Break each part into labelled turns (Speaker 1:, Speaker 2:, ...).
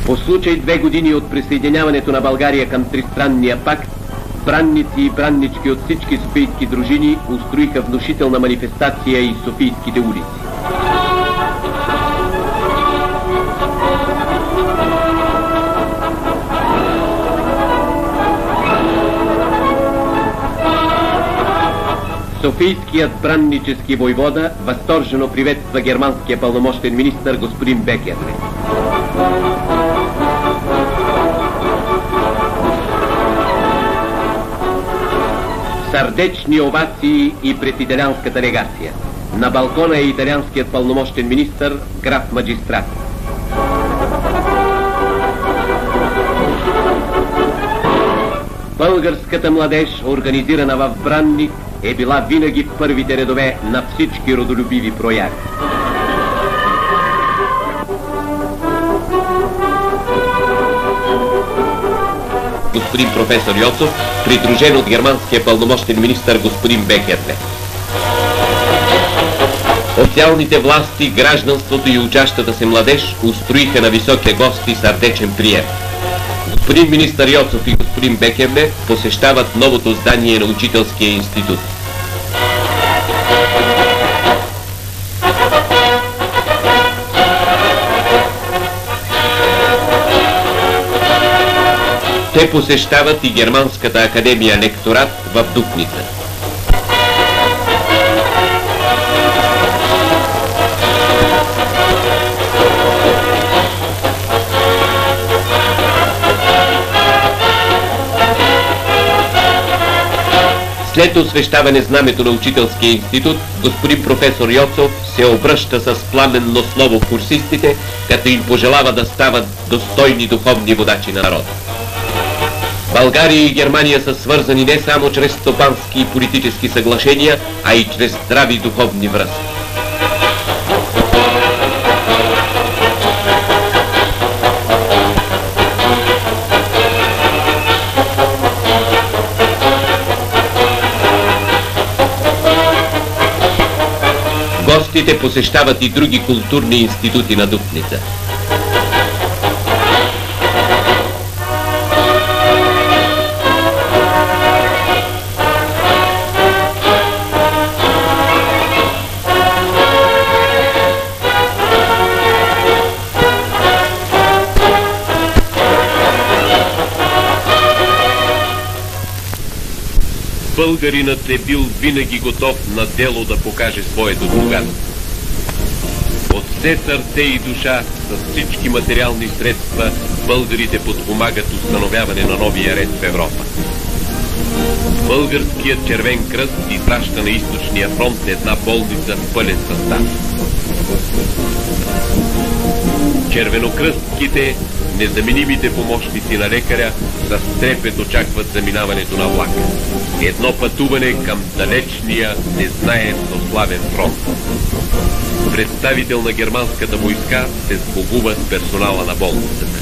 Speaker 1: По случай 2 години от присъединяването на България към Тристранния пакт, бранници и браннички от всички софийски дружини устроиха внушителна манифестация из софийските улици. Софийският браннически войвода възторжено приветства германския пълномощен министър господин Бекерле. Сърдечни овации и пред италианската легация. На балкона е италианският пълномощен министър граф Маджистрат. Българската младеж, организирана в Бранник, е била винаги в първите редове на всички родолюбиви прояви. Господин професор Йоцов, придружен от германския пълномощен министър господин Бекерле. Официалните власти, гражданството и учащата се младеж устроиха на високите гости сърдечен прием. Господин министър Йоцов и господин Бекерле посещават новото здание на учителския институт. Те посещават и Германската академия лекторат в Дупница. След освещаване знамето на учителския институт, господин професор Йоцов се обръща с пламенно слово в курсистите, като им пожелава да стават достойни духовни водачи на народа. България и Германия са свързани не само чрез стопански и политически съглашения, а и чрез здрави духовни връзки. Гостите посещават и други културни институти на Дупница. Българинът е бил винаги готов на дело да покаже своето богатство. От все сърце и душа, с всички материални средства, българите подпомагат установяване на новия ред в Европа. Българският червен кръст изпраща на източния фронт една болница в пълен състав. Червенокръстките, незаменимите помощници на лекаря, с трепет очакват заминаването на влака. Едно пътуване към далечния, незнаен, но славен фронт. Представител на германската войска се сбогува с персонала на болницата.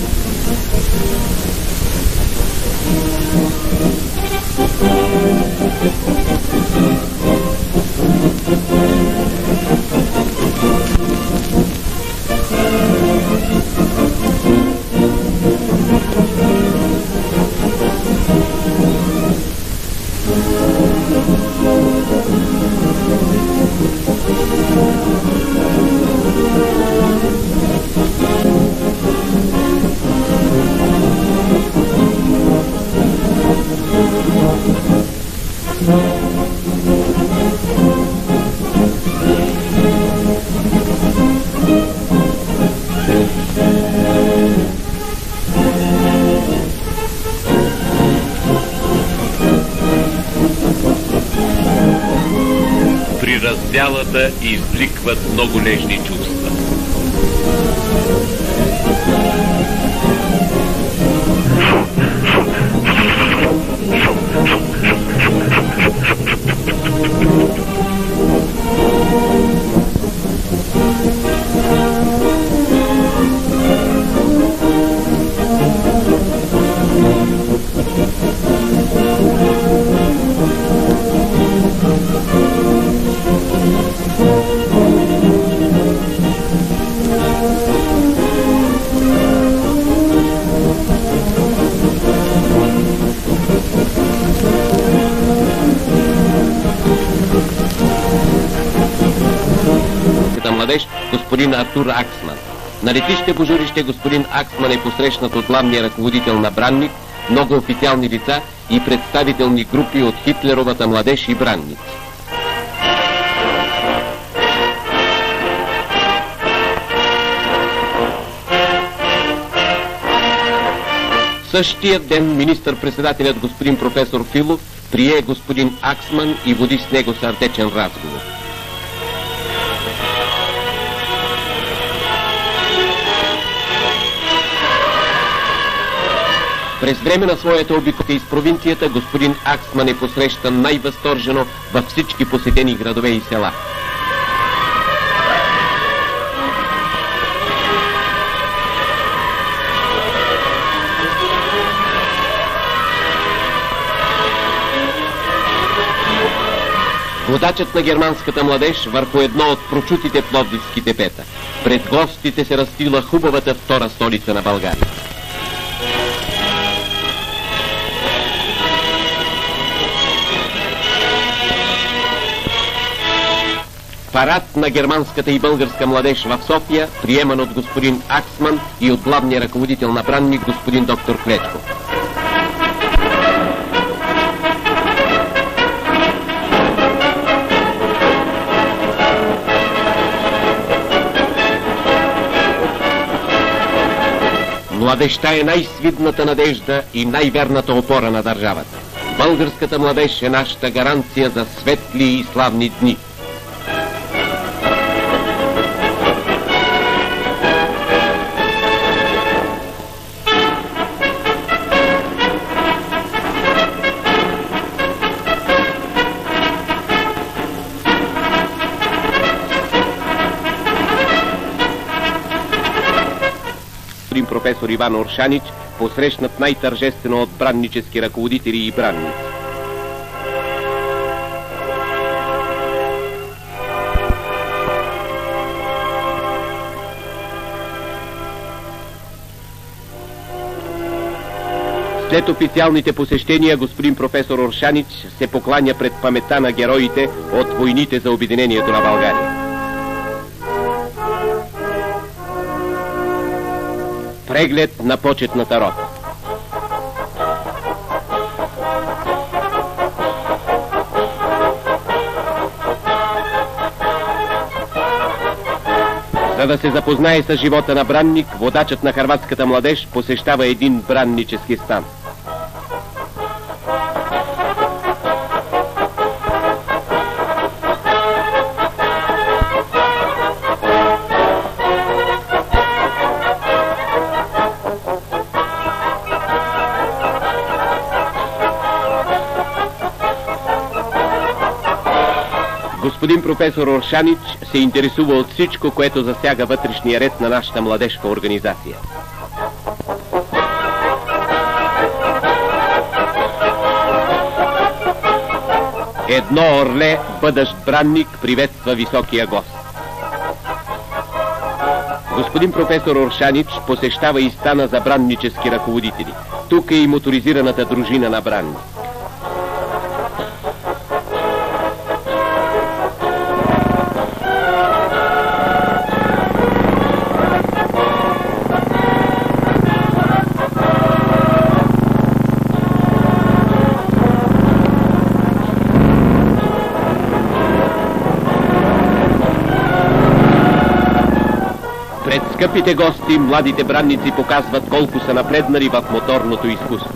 Speaker 1: При раздялата избликват много нежни чувства. младеж господин Артур Аксман. На летище Божурище господин Аксман е посрещнат от главния ръководител на Бранник, много официални лица и представителни групи от Хитлеровата младеж и бранници. Същия ден министър-председателят господин професор Филов прие господин Аксман и води с него сърдечен разговор. През време на своята обиколка из провинцията господин Аксман е посрещан най-възторжено във всички посетени градове и села. Водачът на германската младеж върху едно от прочутите пловдивски тепета. Пред гостите се разстила хубавата втора столица на България. Парад на германската и българска младеж в София, приеман от господин Аксман и от главния ръководител на Бранник, господин доктор Клечко. Младежта е най-свидната надежда и най-верната опора на държавата. Българската младеж е нашата гаранция за светли и славни дни. Професор Иван Оршанич, посрещнат най-тържествено от браннически ръководители и бранници. След официалните посещения, господин професор Оршанич се покланя пред паметта на героите от войните за обединението на България. Преглед на почетната рота. За да се запознае с живота на Бранник, водачът на хърватската младеж посещава един браннически стан. Господин професор Оршанич се интересува от всичко, което засяга вътрешния ред на нашата младежка организация. Едно орле, бъдещ бранник, приветства високия гост. Господин професор Оршанич посещава и стана за браннически ръководители. Тук е и моторизираната дружина на Бранник. Пред скъпите гости, младите бранници показват колко са напреднали в моторното изкуство.